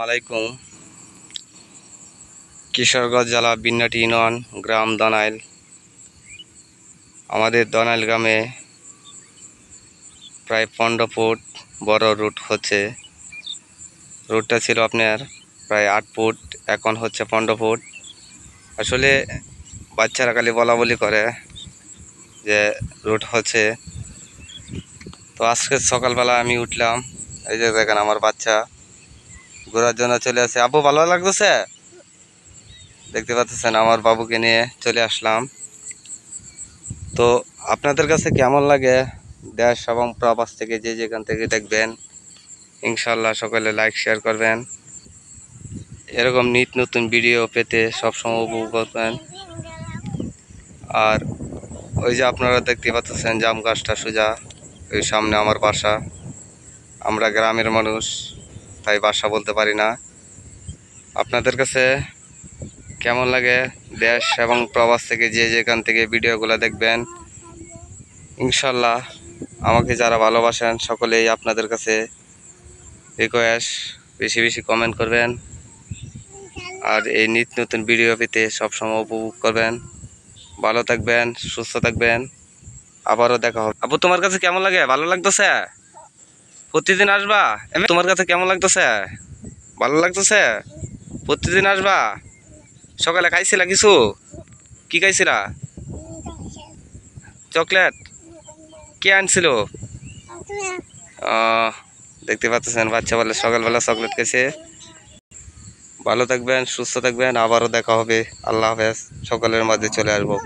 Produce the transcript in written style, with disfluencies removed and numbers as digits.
আলাইকুম। কিশোরগঞ্জ জেলা বিন্নাটি ইউনিয়ন, গ্রাম দনাইল। আমাদের দনাইল গ্রামে প্রায় 15 ফুট বড় রুট হচ্ছে। রুটটা ছিল আপনার প্রায় 8 ফুট, এখন হচ্ছে 15 ফুট। আসলে বাচ্চারা খালি বলা বলি করে যে রুট হচ্ছে। তো আজকে সকালবেলা আমি উঠলাম, এই যে দেখেন আমার বাচ্চা ঘোরার জন্য চলে আসে। আপু ভালো লাগতেছে? দেখতে পাচ্ছেন আমার বাবুকে নিয়ে চলে আসলাম। তো আপনাদের কাছে কেমন লাগে দেশ এবং প্রবাস থেকে যে যেখান থেকে দেখবেন, ইনশাল্লাহ সকলে লাইক শেয়ার করবেন। এরকম নিত্য নতুন ভিডিও পেতে সবসময় উপভোগ করবেন। আর ওই যে আপনারা দেখতে পাচ্ছেন জাম গাছটা সোজা ওই সামনে আমার বাসা। আমরা গ্রামের মানুষ, তাই বাসা বলতে পারি না। আপনাদের কাছে কেমন লাগে দেশ এবং প্রবাস থেকে যে যেখান থেকে ভিডিওগুলো দেখবেন, ইনশাল্লাহ আমাকে যারা ভালোবাসেন সকলেই আপনাদের কাছে রিকোয়েস্ট বেশি বেশি কমেন্ট করবেন। আর এই নিত্য নতুন ভিডিও পেতে সবসময় উপভোগ করবেন। ভালো থাকবেন, সুস্থ থাকবেন, আবারও দেখা হবে। আপু তোমার কাছে কেমন লাগে? ভালো লাগতেছে? প্রতিদিন আসবা? তোমার কাছে কেমন লাগতেছে? ভালো লাগতেছে? প্রতিদিন আসবা? সকালে খাইছিলা কিছু? কি খাইছিলা? চকলেট? কে আনছিল? দেখতে পাচ্ছেন বাচ্চা বলে সকালবেলা চকলেট খেয়েছে। ভালো থাকবেন, সুস্থ থাকবেন, আবারও দেখা হবে। আল্লাহ হাফেজ। সকালের মাঝে চলে আসবো।